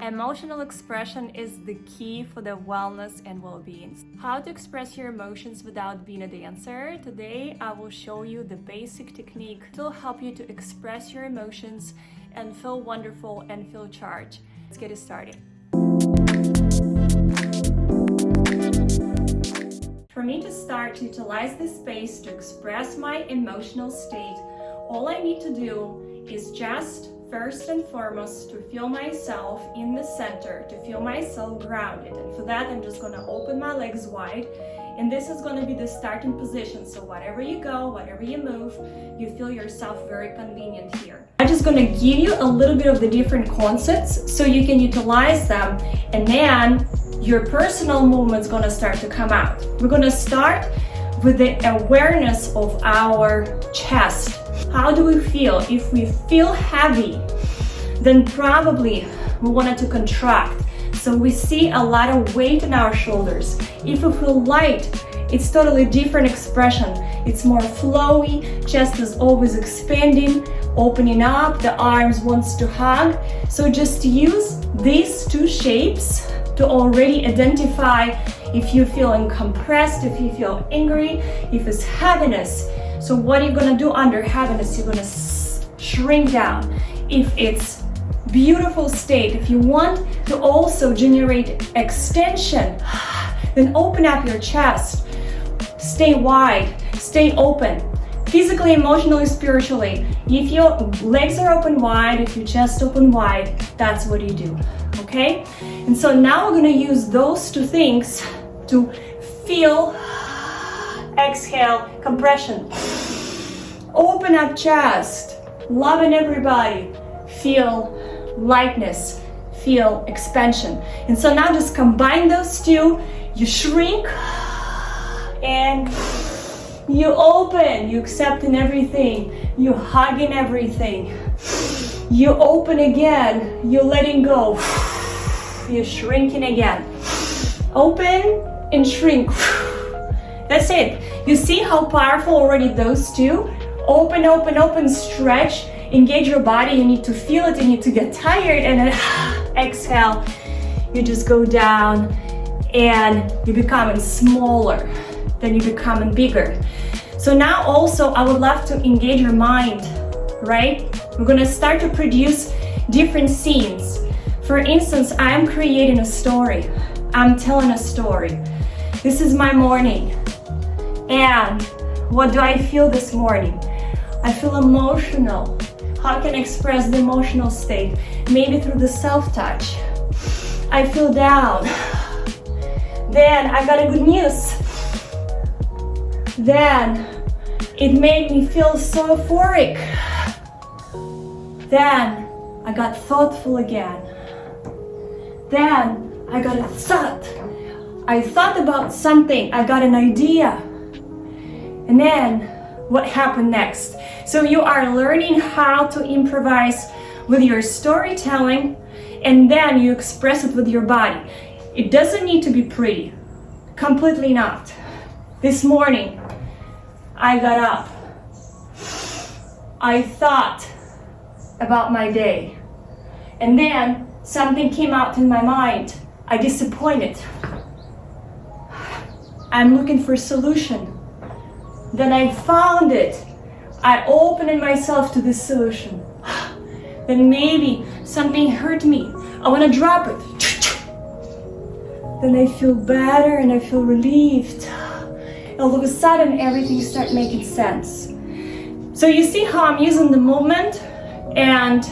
Emotional expression is the key for the wellness and well-being. How to express your emotions without being a dancer? Today I will show you the basic technique to help you to express your emotions and feel wonderful and feel charged. Let's get it started. For me to start to utilize this space to express my emotional state, all I need to do is just first and foremost to feel myself in the center, to feel myself grounded. And for that, I'm just gonna open my legs wide. And this is gonna be the starting position. So wherever you go, whatever you move, you feel yourself very convenient here. I'm just gonna give you a little bit of the different concepts so you can utilize them. And then your personal movement's gonna start to come out. We're gonna start with the awareness of our chest. How do we feel? If we feel heavy, then probably we want it to contract. So we see a lot of weight in our shoulders. If we feel light, it's totally different expression. It's more flowy, chest is always expanding, opening up, the arms wants to hug. So just use these two shapes to already identify if you're feeling compressed, if you feel angry, if it's heaviness. So what are you gonna do under heaviness? You're gonna shrink down. If it's beautiful state, if you want to also generate extension, then open up your chest. Stay wide, stay open. Physically, emotionally, spiritually. If your legs are open wide, if your chest open wide, that's what you do, okay? And so now we're gonna use those two things to feel, exhale, compression. Open up chest, loving everybody. Feel lightness, feel expansion. And so now just combine those two. You shrink and you open. You accepting everything. You hugging everything. You open again. You letting go. You're shrinking again. Open and shrink. That's it. You see how powerful already those two? Open, open, open, stretch, engage your body. You need to feel it, you need to get tired, and then exhale. You just go down and you're becoming smaller, then you're becoming bigger. So now also I would love to engage your mind, right? We're gonna start to produce different scenes. For instance, I'm creating a story. I'm telling a story. This is my morning. And what do I feel this morning? I feel emotional. How can I express the emotional state? Maybe through the self-touch. I feel down. Then I got a good news. Then it made me feel so euphoric. Then I got thoughtful again. Then I got a thought. I thought about something. I got an idea. And then what happened next? So you are learning how to improvise with your storytelling, and then you express it with your body. It doesn't need to be pretty, completely not. This morning, I got up. I thought about my day. And then something came out in my mind. I disappointed. I'm looking for a solution. Then I found it. I opened myself to this solution. Then maybe something hurt me. I want to drop it. Then I feel better and I feel relieved. All of a sudden, everything starts making sense. So you see how I'm using the movement and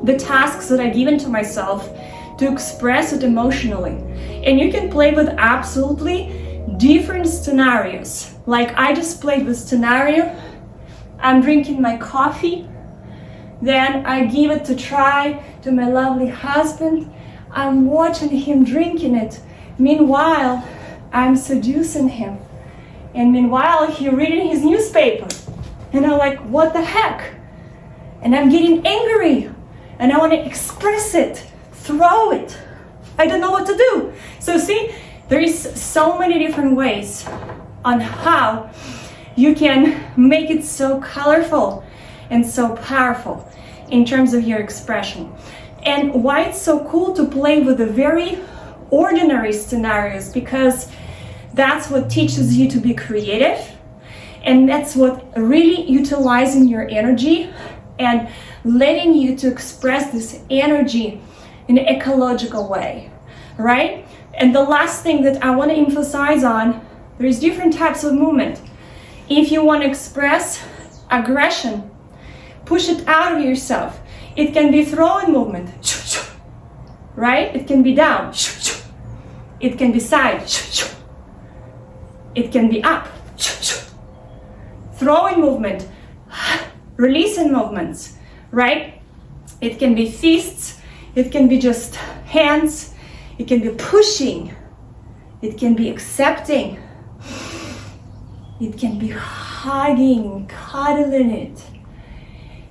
the tasks that I've given to myself to express it emotionally. And you can play with absolutely different scenarios. Like I just played with scenario. I'm drinking my coffee. Then I give it to try to my lovely husband. I'm watching him drinking it. Meanwhile, I'm seducing him. And meanwhile, he's reading his newspaper. And I'm like, what the heck? And I'm getting angry. And I want to express it, throw it. I don't know what to do. So see, there is so many different ways on how you can make it so colorful and so powerful in terms of your expression. And why it's so cool to play with the very ordinary scenarios, because that's what teaches you to be creative, and that's what really utilizing your energy and letting you to express this energy in an ecological way, right? And the last thing that I want to emphasize on, there's different types of movement. If you want to express aggression, push it out of yourself. It can be throwing movement, right? It can be down, it can be side, it can be up, throwing movement, releasing movements, right? It can be fists, it can be just hands, it can be pushing, it can be accepting, it can be hugging, cuddling it.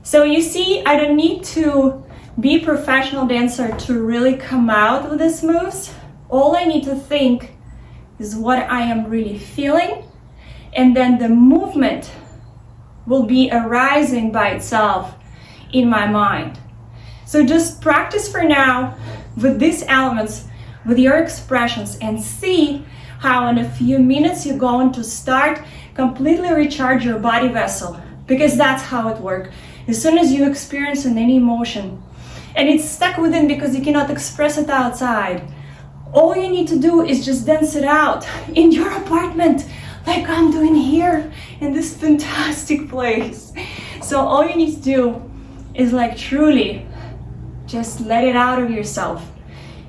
So you see, I don't need to be a professional dancer to really come out with these moves. All I need to think is what I am really feeling, and then the movement will be arising by itself in my mind. So just practice for now with these elements, with your expressions, and see how in a few minutes you're going to start completely recharge your body vessel, because that's how it works. As soon as you experience any emotion and it's stuck within because you cannot express it outside, all you need to do is just dance it out in your apartment, like I'm doing here in this fantastic place. So all you need to do is like truly just let it out of yourself.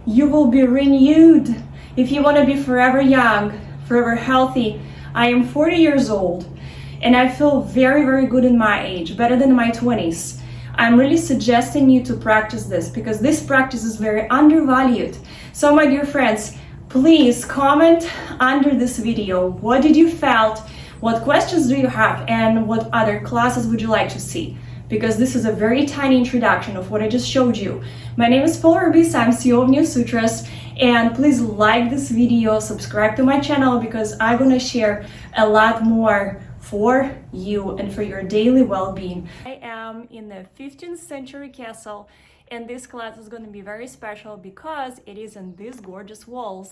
You will be renewed. If you want to be forever young, forever healthy, I am 40 years old and I feel very, very good in my age, better than my 20s. I'm really suggesting you to practice this because this practice is very undervalued. So my dear friends, please comment under this video. What did you felt? What questions do you have? And what other classes would you like to see? Because this is a very tiny introduction of what I just showed you. My name is Paula Rubis, I'm CEO of New Sutras, and please like this video, subscribe to my channel because I'm gonna share a lot more for you and for your daily well-being. I am in the 15th century castle, and this class is going to be very special because it is in these gorgeous walls.